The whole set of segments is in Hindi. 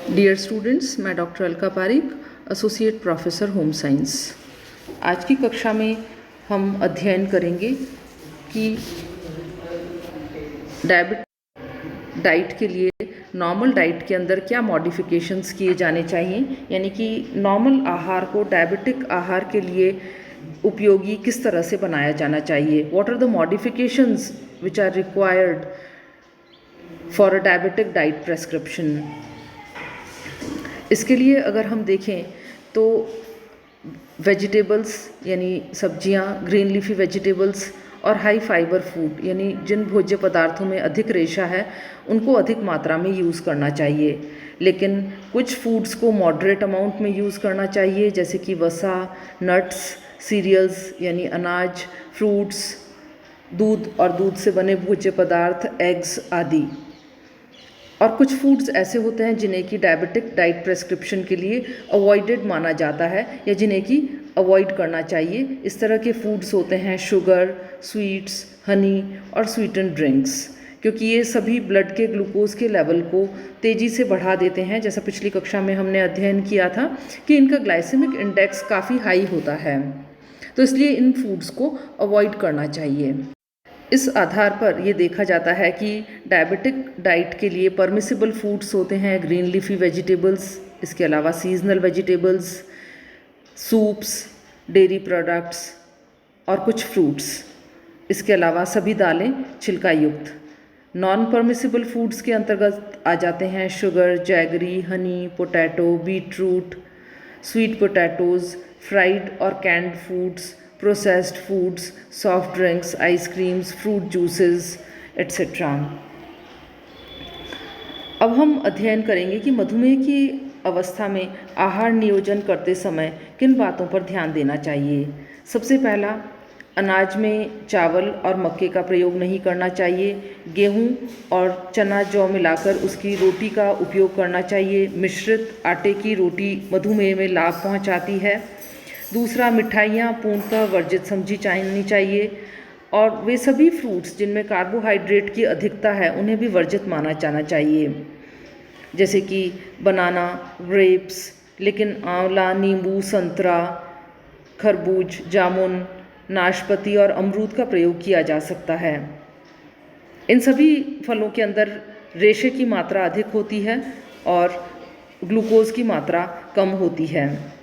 डियर स्टूडेंट्स, मैं doctor Alka Pareek, associate professor home science. आज की कक्षा में हम अध्ययन करेंगे कि डाइट के लिए नॉर्मल डाइट के अंदर क्या मॉडिफिकेशंस किए जाने चाहिए, यानी कि नॉर्मल आहार को डायबिटिक आहार के लिए उपयोगी किस तरह से बनाया जाना चाहिए। What are the modifications which are required for a diabetic diet prescription. इसके लिए अगर हम देखें तो वेजिटेबल्स यानी सब्जियां, ग्रीन लीफी वेजिटेबल्स और हाई फाइबर फूड यानी जिन भोज्य पदार्थों में अधिक रेशा है उनको अधिक मात्रा में यूज़ करना चाहिए। लेकिन कुछ फूड्स को मॉडरेट अमाउंट में यूज़ करना चाहिए, जैसे कि वसा, नट्स, सीरियल्स यानी अनाज, फ्रूट्स, दूध और दूध से बने भोज्य पदार्थ, एग्स आदि। और कुछ फूड्स ऐसे होते हैं जिन्हें कि डायबिटिक डाइट प्रेस्क्रिप्शन के लिए अवॉइडेड माना जाता है या जिन्हें कि अवॉइड करना चाहिए। इस तरह के फूड्स होते हैं शुगर, स्वीट्स, हनी और स्वीटेंड ड्रिंक्स, क्योंकि ये सभी ब्लड के ग्लूकोज के लेवल को तेज़ी से बढ़ा देते हैं। जैसा पिछली कक्षा में हमने अध्ययन किया था कि इनका ग्लाइसेमिक इंडेक्स काफ़ी हाई होता है, तो इसलिए इन फूड्स को अवॉइड करना चाहिए। इस आधार पर ये देखा जाता है कि डायबिटिक डाइट के लिए परमिसिबल फूड्स होते हैं ग्रीन लीफी वेजिटेबल्स, इसके अलावा seasonal vegetables, soups, dairy products और कुछ फ्रूट्स। इसके अलावा सभी दालें छिलका युक्त। नॉन परमिसिबल फूड्स के अंतर्गत आ जाते हैं sugar, jaggery, honey, potato, beetroot, sweet potatoes, fried और canned foods, processed foods, soft drinks, ice creams, fruit juices etcetera. अब हम अध्ययन करेंगे कि मधुमेह की अवस्था में आहार नियोजन करते समय किन बातों पर ध्यान देना चाहिए। सबसे पहला, अनाज में चावल और मक्के का प्रयोग नहीं करना चाहिए। गेहूं और चना जौ मिलाकर उसकी रोटी का उपयोग करना चाहिए। मिश्रित आटे की रोटी मधुमेह में लाभ पहुंचाती है। दूसरा, मिठाइयाँ पूर्णतः वर्जित समझी जानी चाहिए और वे सभी फ्रूट्स जिनमें कार्बोहाइड्रेट की अधिकता है उन्हें भी वर्जित माना जाना चाहिए, जैसे कि बनाना, ग्रेप्स। लेकिन आंवला, नींबू, संतरा, खरबूज, जामुन, नाशपाती और अमरूद का प्रयोग किया जा सकता है। इन सभी फलों के अंदर रेशे की मात्रा अधिक होती है और ग्लूकोज की मात्रा कम होती है।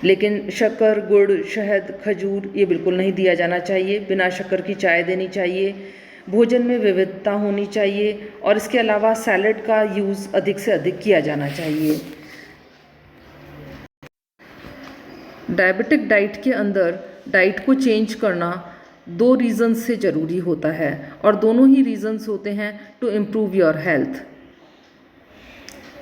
लेकिन शक्कर, गुड़, शहद, खजूर ये बिल्कुल नहीं दिया जाना चाहिए। बिना शक्कर की चाय देनी चाहिए। भोजन में विविधता होनी चाहिए और इसके अलावा सैलड का यूज़ अधिक से अधिक किया जाना चाहिए। डायबिटिक डाइट के अंदर डाइट को चेंज करना 2 रीज़न्स से ज़रूरी होता है और दोनों ही रीज़न्स होते हैं टू इम्प्रूव योर हेल्थ।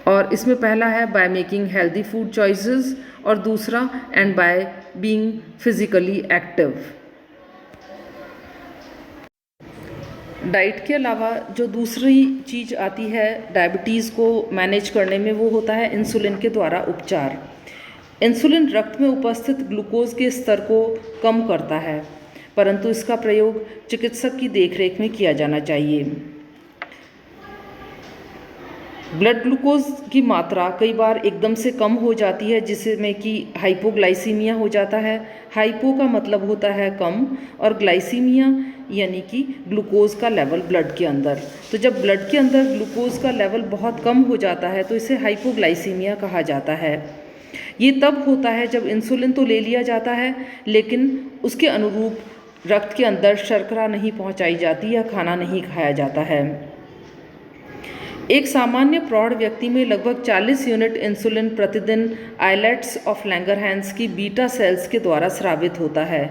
और इसमें पहला है by making healthy food choices और दूसरा and by being physically active. Diet के अलावा जो दूसरी चीज़ आती है डायबिटीज़ को मैनेज करने में, वो होता है इंसुलिन के द्वारा उपचार। इंसुलिन रक्त में उपस्थित ग्लूकोज के स्तर को कम करता है, परंतु इसका प्रयोग चिकित्सक की देखरेख में किया जाना चाहिए। ब्लड ग्लूकोज की मात्रा कई बार एकदम से कम हो जाती है, जिसमें कि हाइपोग्लाइसीमिया हो जाता है। हाइपो का मतलब होता है कम और ग्लाइसीमिया यानी कि ग्लूकोज का लेवल ब्लड के अंदर। तो जब ब्लड के अंदर ग्लूकोज का लेवल बहुत कम हो जाता है तो इसे हाइपोग्लाइसीमिया कहा जाता है। ये तब होता है जब इंसुलिन तो ले लिया जाता है लेकिन उसके अनुरूप रक्त के अंदर शर्करा नहीं पहुंचाई जाती या खाना नहीं खाया जाता है। एक सामान्य प्रौढ़ व्यक्ति में लगभग 40 यूनिट इंसुलिन प्रतिदिन आइलेट्स ऑफ लैंगरहैंस की बीटा सेल्स के द्वारा स्रावित होता है,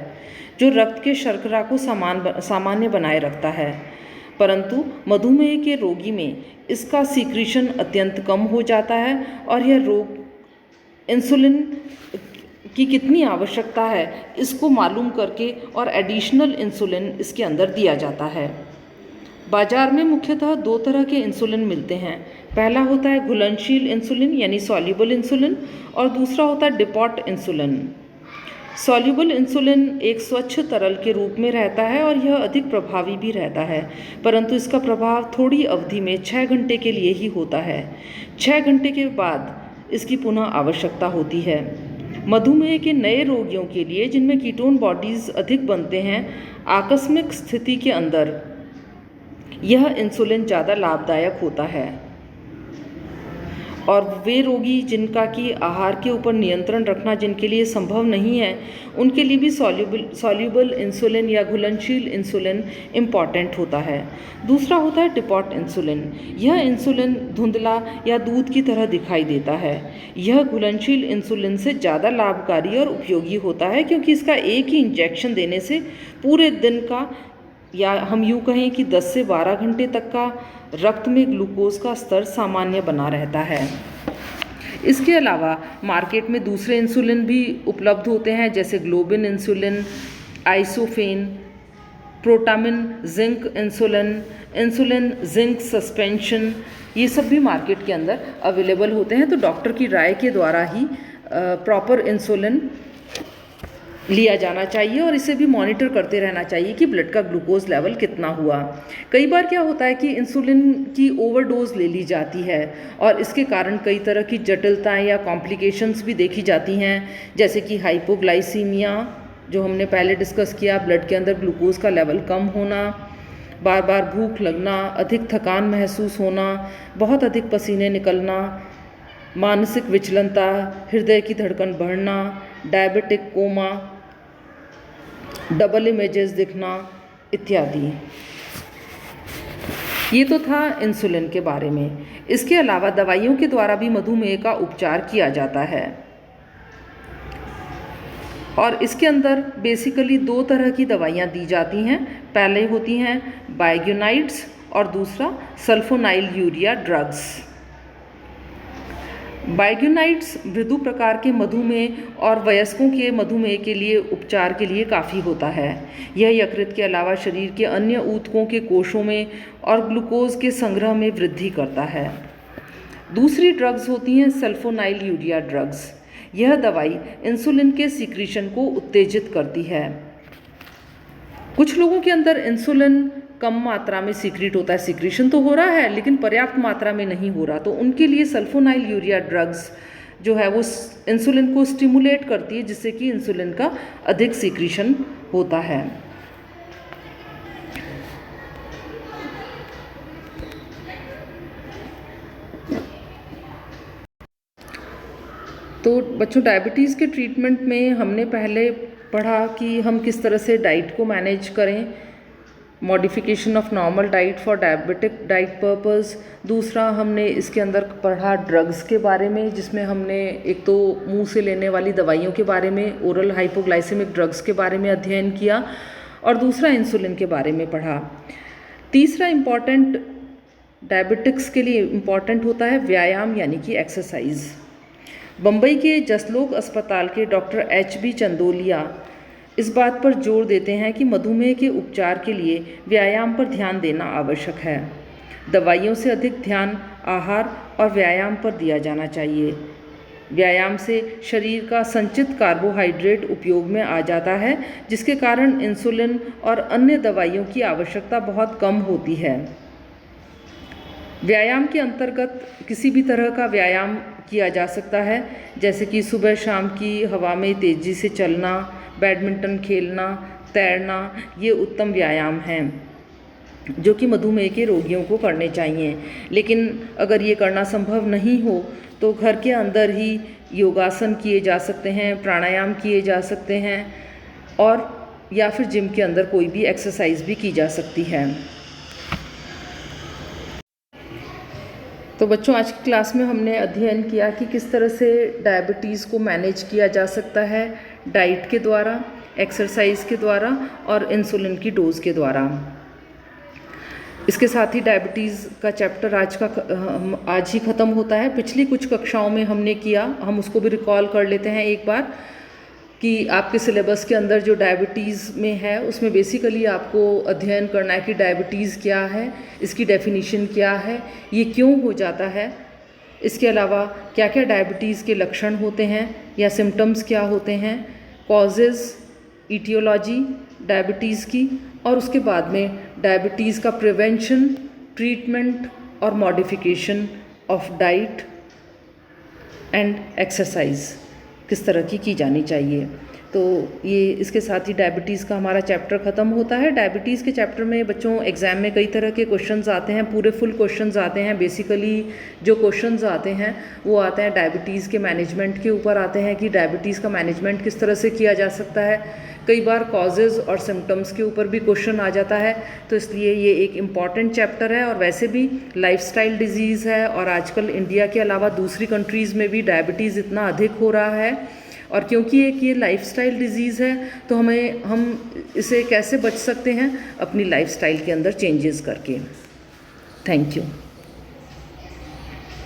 जो रक्त के शर्करा को सामान्य बनाए रखता है। परंतु मधुमेह के रोगी में इसका सीक्रेशन अत्यंत कम हो जाता है और यह रोग इंसुलिन की कितनी आवश्यकता है इसको मालूम करके और एडिशनल इंसुलिन इसके अंदर दिया जाता है। बाजार में मुख्यतः 2 तरह के इंसुलिन मिलते हैं। पहला होता है घुलनशील इंसुलिन यानी सॉल्युबल इंसुलिन और दूसरा होता है डिपॉट इंसुलिन। सॉल्युबल इंसुलिन एक स्वच्छ तरल के रूप में रहता है और यह अधिक प्रभावी भी रहता है, परंतु इसका प्रभाव थोड़ी अवधि में 6 घंटे के लिए ही होता है। 6 घंटे के बाद इसकी पुनः आवश्यकता होती है। मधुमेह के नए रोगियों के लिए जिनमें कीटोन बॉडीज़ अधिक बनते हैं, आकस्मिक स्थिति के अंदर यह इंसुलिन ज़्यादा लाभदायक होता है। और वे रोगी जिनका कि आहार के ऊपर नियंत्रण रखना जिनके लिए संभव नहीं है, उनके लिए भी सॉल्युबल इंसुलिन या घुलनशील इंसुलिन इम्पॉर्टेंट होता है। दूसरा होता है डिपॉट इंसुलिन। यह इंसुलिन धुंधला या दूध की तरह दिखाई देता है। यह घुलनशील इंसुलिन से ज़्यादा लाभकारी और उपयोगी होता है, क्योंकि इसका एक ही इंजेक्शन देने से पूरे दिन का, या हम यूँ कहें कि 10 से 12 घंटे तक का रक्त में ग्लूकोज का स्तर सामान्य बना रहता है। इसके अलावा मार्केट में दूसरे इंसुलिन भी उपलब्ध होते हैं, जैसे globin insulin, isophane, protamine zinc insulin, insulin zinc suspension, ये सब भी मार्केट के अंदर अवेलेबल होते हैं। तो डॉक्टर की राय के द्वारा ही प्रॉपर इंसुलिन लिया जाना चाहिए और इसे भी मॉनिटर करते रहना चाहिए कि ब्लड का ग्लूकोज लेवल कितना हुआ। कई बार क्या होता है कि इंसुलिन की ओवरडोज ले ली जाती है और इसके कारण कई तरह की जटिलताएं या कॉम्प्लिकेशंस भी देखी जाती हैं, जैसे कि हाइपोग्लाइसीमिया, जो हमने पहले डिस्कस किया, ब्लड के अंदर ग्लूकोज का लेवल कम होना, बार बार भूख लगना, अधिक थकान महसूस होना, बहुत अधिक पसीने निकलना, मानसिक विचलनता, हृदय की धड़कन बढ़ना, डायबिटिक कोमा, डबल इमेजेस दिखना इत्यादि। ये तो था इंसुलिन के बारे में। इसके अलावा दवाइयों के द्वारा भी मधुमेह का उपचार किया जाता है और इसके अंदर बेसिकली 2 तरह की दवाइयाँ दी जाती हैं। पहले होती हैं बाइग्यूनाइड्स और दूसरा सल्फोनाइल यूरिया ड्रग्स। बाइग्यूनाइड्स मृदु प्रकार के मधुमेह और वयस्कों के मधुमेह के लिए उपचार के लिए काफ़ी होता है। यह यकृत के अलावा शरीर के अन्य ऊतकों के कोशों में और ग्लूकोज के संग्रह में वृद्धि करता है। दूसरी ड्रग्स होती हैं सल्फोनाइल यूरिया ड्रग्स। यह दवाई इंसुलिन के सीक्रेशन को उत्तेजित करती है। कुछ लोगों के अंदर इंसुलिन कम मात्रा में सीक्रेट होता है, सीक्रेशन तो हो रहा है लेकिन पर्याप्त मात्रा में नहीं हो रहा, तो उनके लिए सल्फोनाइल यूरिया ड्रग्स जो है वो इंसुलिन को स्टिमुलेट करती है, जिससे कि इंसुलिन का अधिक सीक्रेशन होता है। तो बच्चों, डायबिटीज़ के ट्रीटमेंट में हमने पहले पढ़ा कि हम किस तरह से डाइट को मैनेज करें, modification of normal diet for diabetic diet purpose. दूसरा हमने इसके अंदर पढ़ा ड्रग्स के बारे में, जिसमें हमने एक तो मुंह से लेने वाली दवाइयों के बारे में, ओरल हाइपोग्लाइसेमिक ड्रग्स के बारे में अध्ययन किया, और दूसरा इंसुलिन के बारे में पढ़ा। तीसरा इम्पॉर्टेंट डायबिटिक्स के लिए इम्पॉर्टेंट होता है व्यायाम, यानी कि एक्सरसाइज। बम्बई के जसलोक अस्पताल के डॉक्टर HB चंदोलिया इस बात पर जोर देते हैं कि मधुमेह के उपचार के लिए व्यायाम पर ध्यान देना आवश्यक है। दवाइयों से अधिक ध्यान आहार और व्यायाम पर दिया जाना चाहिए। व्यायाम से शरीर का संचित कार्बोहाइड्रेट उपयोग में आ जाता है, जिसके कारण इंसुलिन और अन्य दवाइयों की आवश्यकता बहुत कम होती है। व्यायाम के अंतर्गत किसी भी तरह का व्यायाम किया जा सकता है, जैसे कि सुबह शाम की हवा में तेज़ी से चलना, बैडमिंटन खेलना, तैरना, ये उत्तम व्यायाम हैं जो कि मधुमेह के रोगियों को करने चाहिए। लेकिन अगर ये करना संभव नहीं हो तो घर के अंदर ही योगासन किए जा सकते हैं, प्राणायाम किए जा सकते हैं, और या फिर जिम के अंदर कोई भी एक्सरसाइज भी की जा सकती है। तो बच्चों, आज की क्लास में हमने अध्ययन किया कि किस तरह से डायबिटीज़ को मैनेज किया जा सकता है डाइट के द्वारा, एक्सरसाइज के द्वारा और इंसुलिन की डोज के द्वारा। इसके साथ ही डायबिटीज़ का चैप्टर आज ही ख़त्म होता है। पिछली कुछ कक्षाओं में हमने किया, हम उसको भी रिकॉल कर लेते हैं एक बार, कि आपके सिलेबस के अंदर जो डायबिटीज़ में है उसमें बेसिकली आपको अध्ययन करना है कि डायबिटीज़ क्या है, इसकी डेफिनीशन क्या है, ये क्यों हो जाता है, इसके अलावा क्या क्या डायबिटीज़ के लक्षण होते हैं या सिम्टम्स क्या होते हैं, कॉजेज़, ईटियोलॉजी डायबिटीज़ की, और उसके बाद में डायबिटीज़ का प्रिवेंशन, ट्रीटमेंट और modification of diet and exercise किस तरह की जानी चाहिए। तो ये इसके साथ ही डायबिटीज़ का हमारा चैप्टर ख़त्म होता है। डायबिटीज़ के चैप्टर में बच्चों एग्ज़ाम में कई तरह के क्वेश्चंस आते हैं, पूरे फुल क्वेश्चंस आते हैं। बेसिकली जो क्वेश्चंस आते हैं वो आते हैं डायबिटीज़ के मैनेजमेंट के ऊपर आते हैं कि डायबिटीज़ का मैनेजमेंट किस तरह से किया जा सकता है। कई बार कॉजेज़ और सिम्टम्स के ऊपर भी क्वेश्चन आ जाता है, तो इसलिए ये एक इम्पॉर्टेंट चैप्टर है। और वैसे भी लाइफस्टाइल डिजीज़ है, और आजकल इंडिया के अलावा दूसरी कंट्रीज़ में भी डायबिटीज़ इतना अधिक हो रहा है, और क्योंकि एक ये लाइफस्टाइल डिजीज़ है तो हम इसे कैसे बच सकते हैं, अपनी लाइफस्टाइल के अंदर चेंजेस करके। Thank you.